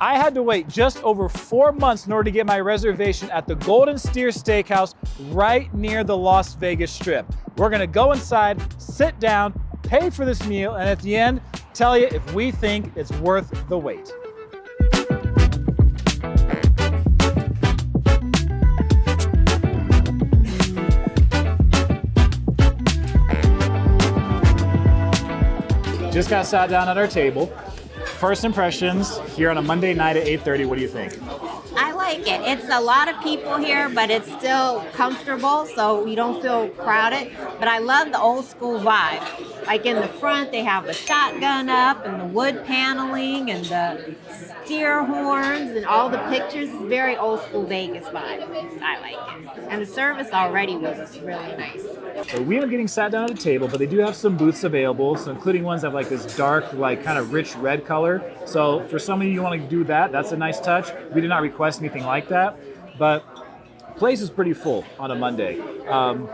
I had to wait just over 4 months in order to get my reservation at the Golden Steer Steakhouse right near the Las Vegas Strip. We're gonna go inside, sit down, pay for this meal, and at the end, tell you if we think it's worth the wait. Just got sat down at our table. First impressions here on a Monday night at 8:30, what do you think? I like it. It's a lot of people here, but it's still comfortable, so you don't feel crowded. But I love the old school vibe. Like in the front, they have the shotgun up and the wood paneling and the steer horns and all the pictures. It's very old school Vegas vibe. I like it. And the service already was really nice. So we ended up getting sat down at a table, but they do have some booths available, so including ones that have like this dark, like kind of rich red color. So for some of you who want to do that, that's a nice touch. We did not request anything like that, but place is pretty full on a Monday.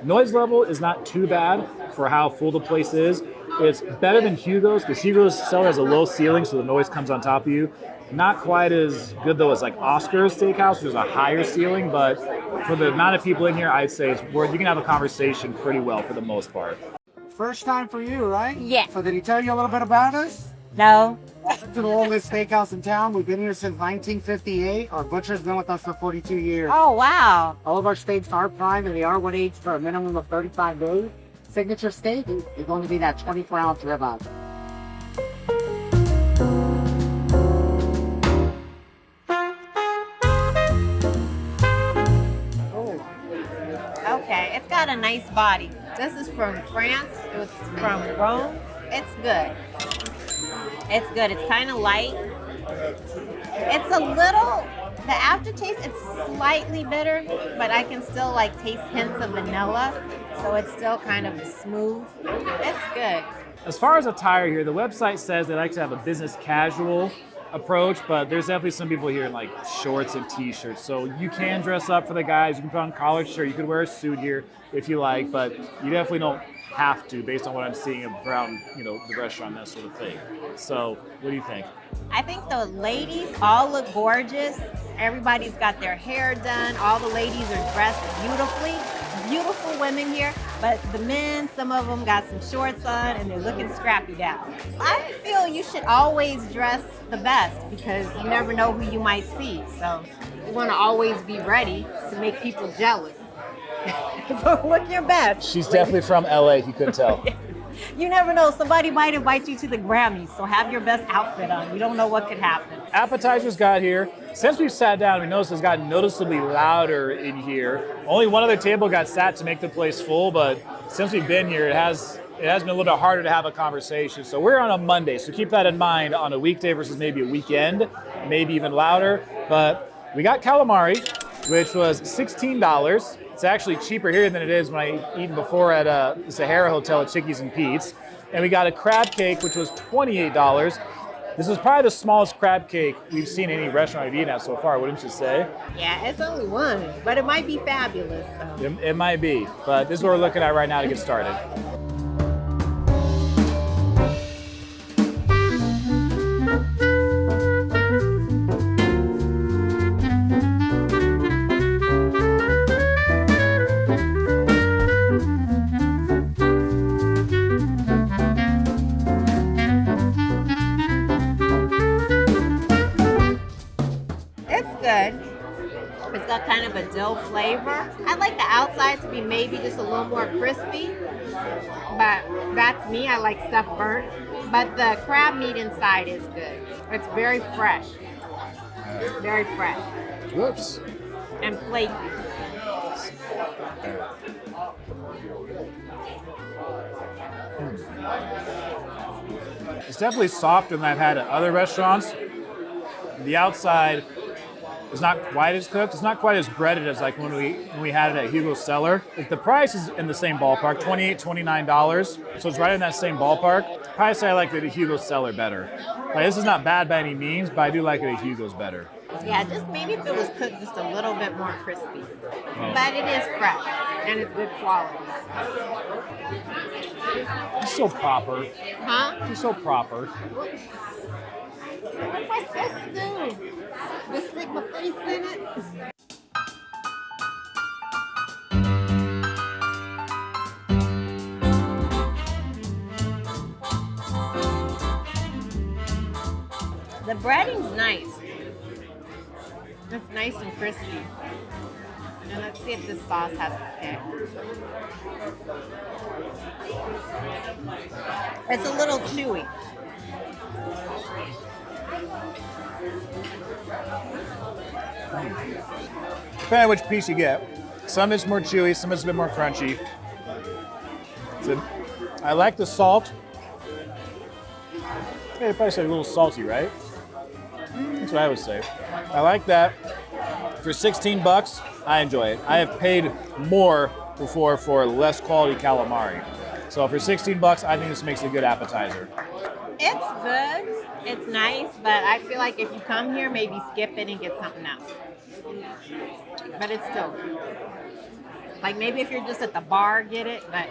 Noise level is not too bad for how full the place is. It's better than Hugo's, because Hugo's cellar has a low ceiling, so the noise comes on top of you. Not quite as good though as like Oscar's Steakhouse, which is a higher ceiling, but for the amount of people in here, I'd say it's worth, you can have a conversation pretty well for the most part. First time for you, right? Yeah. So did he tell you a little bit about us? No. It's the oldest steakhouse in town. We've been here since 1958. Our butcher's been with us for 42 years. Oh, wow. All of our steaks are prime and they are wood aged for a minimum of 35 days. Signature steak is going to be that 24-ounce ribeye. Okay, it's got a nice body. This is from France. It was from Rome. It's good. It's good. It's kind of light. It's a little, the aftertaste, it's slightly bitter, but I can still like taste hints of vanilla. So it's still kind of smooth. It's good. As far as attire here, the website says they like to have a business casual approach, but there's definitely some people here in like shorts and t-shirts. So you can dress up for the guys. You can put on a collared shirt. You could wear a suit here if you like, but you definitely don't have to based on what I'm seeing around, you know, the restaurant, that sort of thing. So what do you think? I think the ladies all look gorgeous. Everybody's got their hair done. All the ladies are dressed beautifully. Beautiful women here, but the men, some of them got some shorts on and they're looking scrappy down. I feel you should always dress the best because you never know who you might see. So you want to always be ready to make people jealous. So look your best. She's definitely from LA, if you couldn't tell. You never know. Somebody might invite you to the Grammys, so have your best outfit on. You don't know what could happen. Appetizers got here. Since we've sat down, we noticed it's gotten noticeably louder in here. Only one other table got sat to make the place full, but since we've been here, it has been a little bit harder to have a conversation. So we're on a Monday, so keep that in mind on a weekday versus maybe a weekend, maybe even louder. But we got calamari, which was $16. It's actually cheaper here than it is when I eaten before at the Sahara Hotel at Chickies and Pete's. And we got a crab cake, which was $28. This is probably the smallest crab cake we've seen in any restaurant I've eaten at so far, wouldn't you say? Yeah, it's only one, but it might be fabulous. So. It might be, but this is what we're looking at right now to get started. Good. It's got kind of a dill flavor. I like the outside to be maybe just a little more crispy, but that's me. I like stuff burnt. But the crab meat inside is good. It's very fresh. Very fresh. Whoops. And flaky. It's definitely softer than I've had at other restaurants. The outside is not quite as cooked. It's not quite as breaded as like when we had it at Hugo's Cellar. The price is in the same ballpark, $28, $29. So it's right in that same ballpark. Probably say I like it at Hugo's Cellar better. Like, this is not bad by any means, but I do like it at Hugo's better. Yeah, just maybe if it was cooked just a little bit more crispy. But it is fresh and it's good quality. It's so proper. Huh? It's so proper. What am I supposed to do? grease in it. The breading's nice. It's nice and crispy. And let's see if this sauce has a kick. It's a little chewy. Depending on which piece you get. Some is more chewy, some is a bit more crunchy. So, I like the salt. Yeah, you probably say a little salty, right? That's what I would say. I like that. For 16 bucks, I enjoy it. I have paid more before for less quality calamari. So for 16 bucks, I think this makes a good appetizer. It's good. It's nice, but I feel like if you come here, maybe skip it and get something else. But it's still good. Like maybe if you're just at the bar, get it. But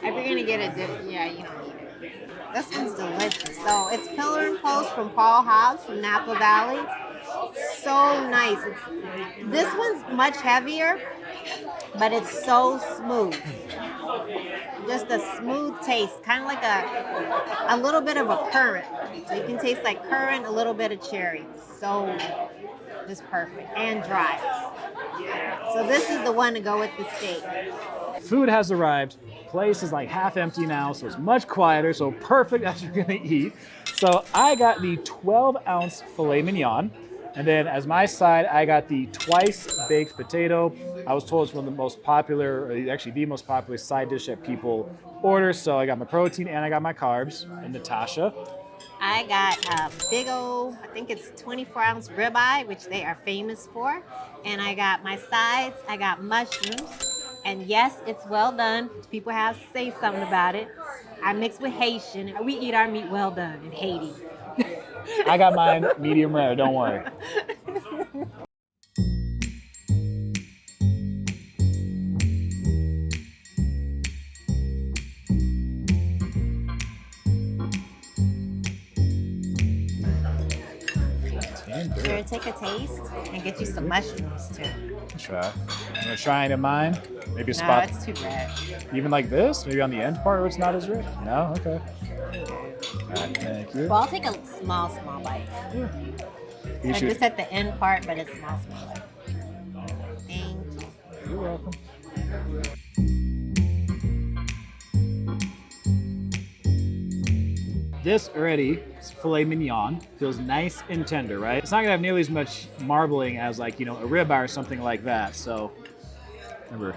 if you're gonna get it, yeah, you don't need it. This one's delicious. So it's Pillar and Post from Paul Hobbs from Napa Valley. So nice. This one's much heavier, but it's so smooth. Just a smooth taste, kind of like a little bit of a currant. So you can taste like currant, a little bit of cherry. So just perfect and dry. So this is the one to go with the steak. Food has arrived. Place is like half empty now, so it's much quieter, so perfect as you're gonna eat. So I got the 12-ounce filet mignon, and then as my side, I got the twice baked potato. I was told it's one of the most popular, or actually the most popular side dish that people order, so I got my protein and I got my carbs. And Natasha? I got a big old, I think it's 24-ounce ribeye, which they are famous for. And I got my sides, I got mushrooms. And yes, it's well done. People have to say something about it. I mix with Haitian. We eat our meat well done in Haiti. I got mine medium rare, don't worry. Here, take a taste and get you some mushrooms too. Try. I'm gonna try it in mine. Maybe a No, spot. it's too red. Even like this? Maybe on the end part where it's not as red? No? Okay. All right, thank you. Well, I'll take a small bite. You Like should- just at the end part, but it's small bite. Thank you. You're welcome. This already, filet mignon, feels nice and tender, right? It's not gonna have nearly as much marbling as like, a ribeye or something like that. So remember,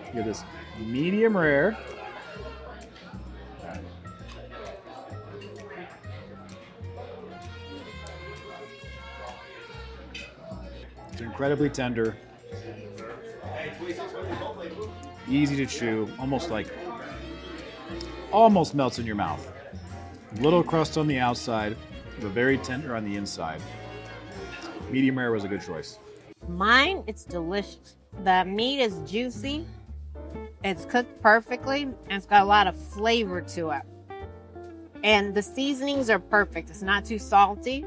you get this medium rare. It's incredibly tender. Easy to chew, almost melts in your mouth. Little crust on the outside, but very tender on the inside. Medium rare was a good choice. Mine, it's delicious. The meat is juicy. It's cooked perfectly, and it's got a lot of flavor to it. And the seasonings are perfect. It's not too salty.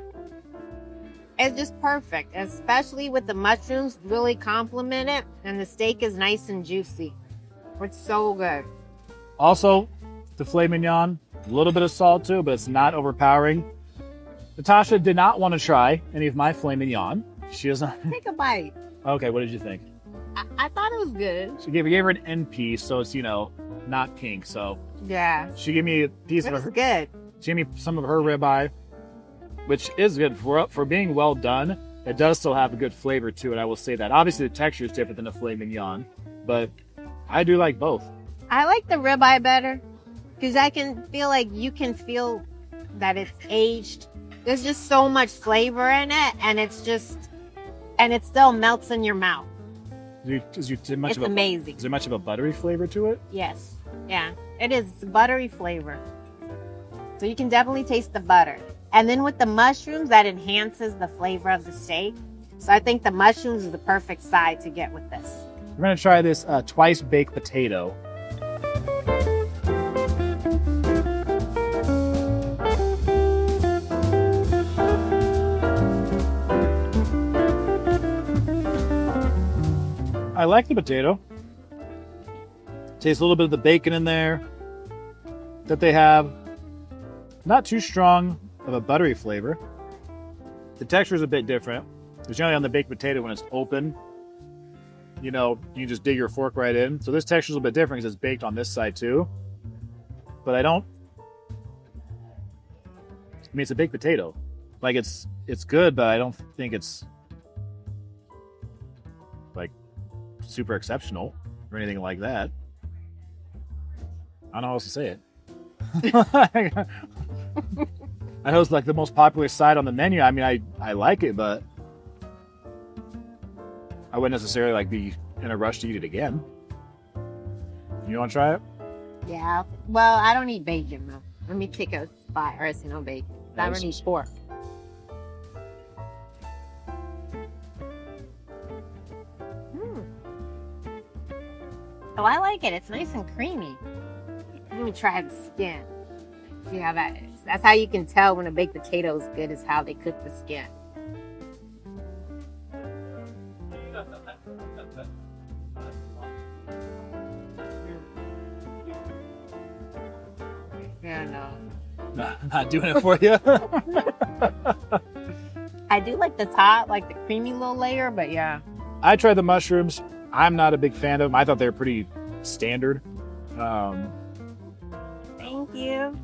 It's just perfect, especially with the mushrooms, really complement it. And the steak is nice and juicy. It's so good. Also, the filet mignon, a little bit of salt too, but it's not overpowering. Natasha did not want to try any of my filet mignon. She does not. Take a bite. Okay, what did you think? I thought it was good. She gave her an end piece, so it's not pink. So Yeah. she gave me a piece It of was her. good. She gave me some of her ribeye, which is good for being well done. It does still have a good flavor to it. I will say that. Obviously, the texture is different than a filet mignon, but I do like both. I like the ribeye better because I can feel like you can feel that it's aged. There's just so much flavor in it, and it still melts in your mouth. It's amazing. Is there much of a buttery flavor to it? Yes. Yeah. It is buttery flavor. So you can definitely taste the butter. And then with the mushrooms, that enhances the flavor of the steak. So I think the mushrooms is the perfect side to get with this. We're gonna try this twice baked potato. I like the potato. Tastes a little bit of the bacon in there that they have. Not too strong of a buttery flavor. The texture is a bit different. Because generally on the baked potato, when it's open, you know, you just dig your fork right in. So this texture is a bit different because it's baked on this side too. But I mean, it's a baked potato. Like it's good, but I don't think it's like super exceptional or anything like that. I don't know how else to say it. I know it's like the most popular side on the menu. I mean, I like it, but I wouldn't necessarily like be in a rush to eat it again. You want to try it? Yeah. Well, I don't eat bacon though. Let me take a spot or else no bacon. I don't eat pork. Oh, I like it. It's nice and creamy. Let me try the skin. See how that is. That's how you can tell when a baked potato is good, is how they cook the skin. Yeah, no. Not doing it for you. I do like the top, like the creamy little layer, but yeah. I tried the mushrooms. I'm not a big fan of them. I thought they were pretty standard. Thank you.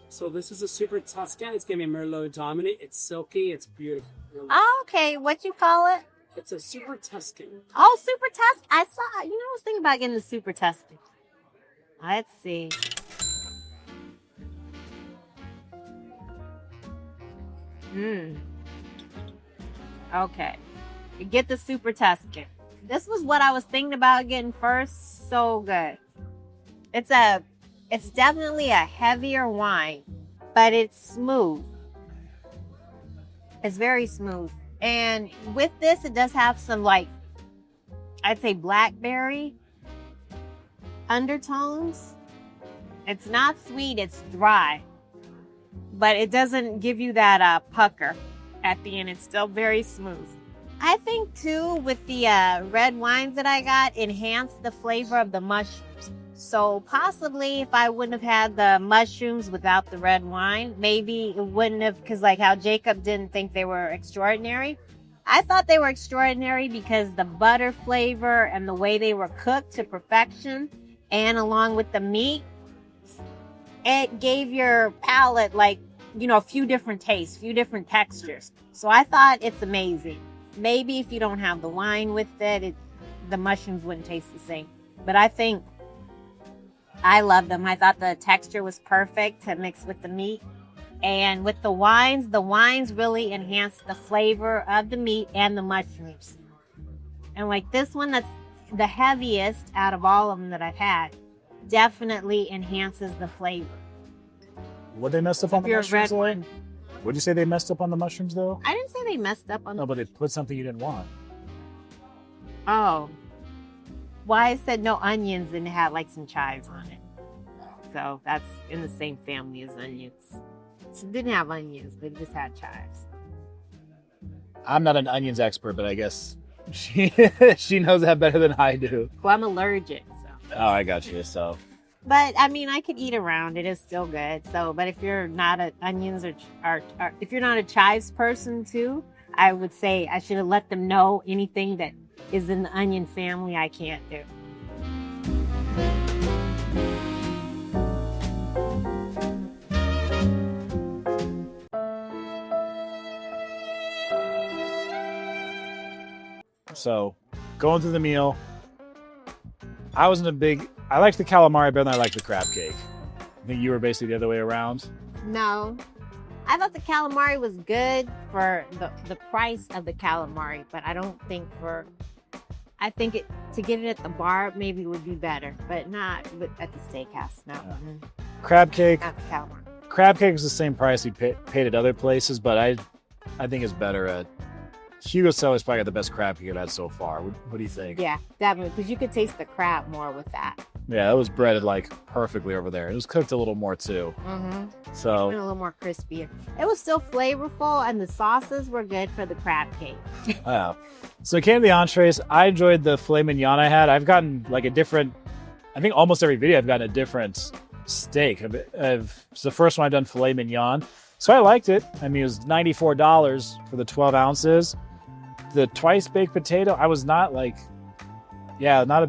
So this is a super Tuscan. It's gonna be Merlot Dominant. It's silky. It's beautiful. Oh, okay. What you call it? It's a super Tuscan. Oh, super Tuscan. I was thinking about getting the super Tuscan. Let's see. Okay. You get the super Tuscan. This was what I was thinking about getting first. So good. It's definitely a heavier wine, but it's smooth. It's very smooth. And with this, it does have some, like, I'd say blackberry undertones. It's not sweet, it's dry. But it doesn't give you that pucker at the end. It's still very smooth. I think, too, with the red wines that I got, enhanced the flavor of the mushrooms. So possibly if I wouldn't have had the mushrooms without the red wine, maybe it wouldn't have, because like how Jacob didn't think they were extraordinary. I thought they were extraordinary because the butter flavor and the way they were cooked to perfection, and along with the meat, it gave your palate, like, you know, a few different tastes, few different textures. So I thought it's amazing. Maybe if you don't have the wine with it, the mushrooms wouldn't taste the same. But I think I love them. I thought the texture was perfect to mix with the meat. And with the wines really enhance the flavor of the meat and the mushrooms. And like this one, that's the heaviest out of all of them that I've had, definitely enhances the flavor. What they messed up on the mushrooms, Elaine? Would you say they messed up on the mushrooms, though? I didn't say they messed up on No, but they put something you didn't want. Oh. Well, I said no onions and it had like some chives on it. So that's in the same family as onions. So it didn't have onions, but it just had chives. I'm not an onions expert, but I guess she knows that better than I do. Well, I'm allergic, so. Oh, I got you, so. But I mean, I could eat around it. It's still good. So, but if you're not a onions or if you're not a chives person too, I would say I should have let them know anything that is in the onion family I can't do. So, going through the meal, I liked the calamari better than I liked the crab cake. I think you were basically the other way around. No. I thought the calamari was good for the price of the calamari, but I don't think to get it at the bar maybe would be better, but not at the steakhouse. No. Yeah. Crab cake. Not the calamari. Crab cake is the same price we paid at other places, but I think it's better at Hugo Cellar's probably got the best crab cake I've had so far. What do you think? Yeah, definitely, because you could taste the crab more with that. Yeah, it was breaded like perfectly over there. It was cooked a little more too. So A little more crispier. It was still flavorful, and the sauces were good for the crab cake. yeah. So it came to the entrees. I enjoyed the filet mignon I had. I've gotten like a different, I think almost every video I've gotten a different steak. It's the first one I've done filet mignon. So I liked it. I mean, it was $94 for the 12 ounces. The twice baked potato, I was not like, I was not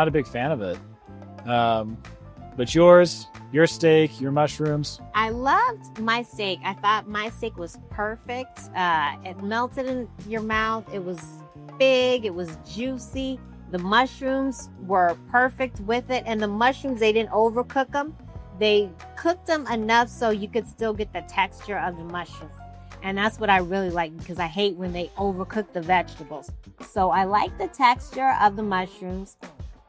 a big fan of it. But your steak, your mushrooms. I loved my steak. I thought my steak was perfect. It melted in your mouth. It was big. It was juicy. The mushrooms were perfect with it. And the mushrooms, they didn't overcook them. They cooked them enough so you could still get the texture of the mushrooms. And that's what I really like, because I hate when they overcook the vegetables. So I like the texture of the mushrooms.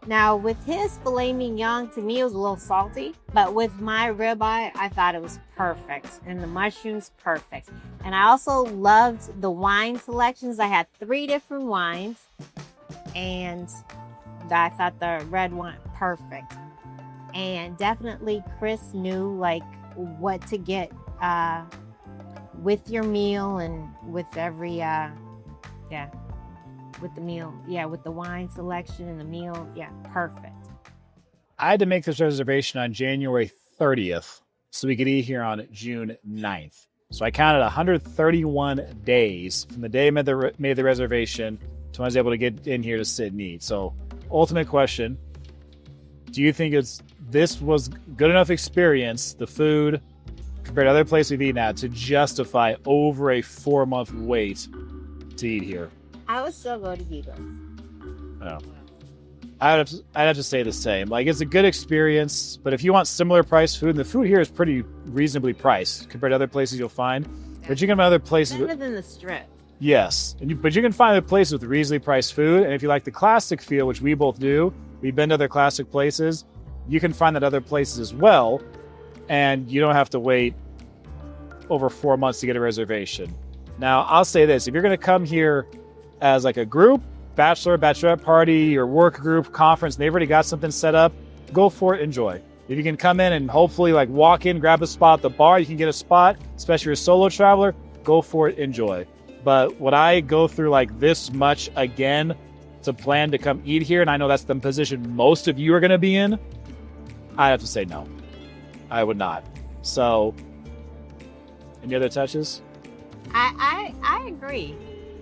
Now, with his filet mignon, to me, it was a little salty. But with my ribeye, I thought it was perfect. And the mushrooms, perfect. And I also loved the wine selections. I had 3 different wines. And I thought the red wine, perfect. And definitely Chris knew, like, what to get with your meal and with every, with the meal. Yeah, with the wine selection and the meal. Yeah, perfect. I had to make this reservation on January 30th so we could eat here on June 9th. So I counted 131 days from the day I made the reservation to when I was able to get in here to sit and eat. So ultimate question, do you think this was good enough experience, the food, compared to other places we've eaten at, to justify over a 4-month wait to eat here? I would still go to Gigo's. Oh. I'd have to say the same. Like, it's a good experience, but if you want similar priced food, and the food here is pretty reasonably priced compared to other places you'll find. But you can find other places. Better than the Strip. Yes, but you can find other places with reasonably priced food. And if you like the classic feel, which we both do, we've been to other classic places, you can find that other places as well. And you don't have to wait over 4 months to get a reservation. Now, I'll say this. If you're going to come here as like a group, bachelorette party, or work group, conference, and they've already got something set up, go for it, enjoy. If you can come in and hopefully like walk in, grab a spot at the bar, you can get a spot, especially if you're a solo traveler, go for it, enjoy. But would I go through like this much again to plan to come eat here? And I know that's the position most of you are going to be in. I have to say no. I would not. So, any other touches? I agree.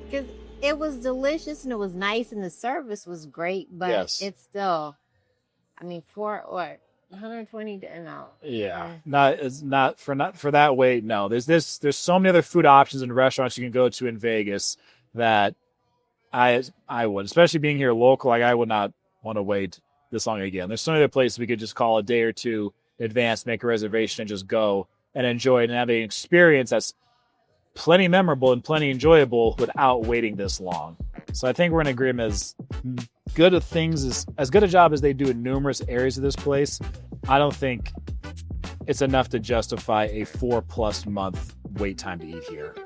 Because it was delicious and it was nice and the service was great, but Yes. It's still, I mean, for what? 120, no. Yeah, not for that wait. No, there's so many other food options and restaurants you can go to in Vegas that I would, especially being here local. Like, I would not want to wait this long again. There's so many other places we could just call a day or two in advance, make a reservation, and just go and enjoy it and have an experience that's plenty memorable and plenty enjoyable without waiting this long. So I think we're in agreement as good a job as they do in numerous areas of this place. I don't think it's enough to justify a 4+ month wait time to eat here.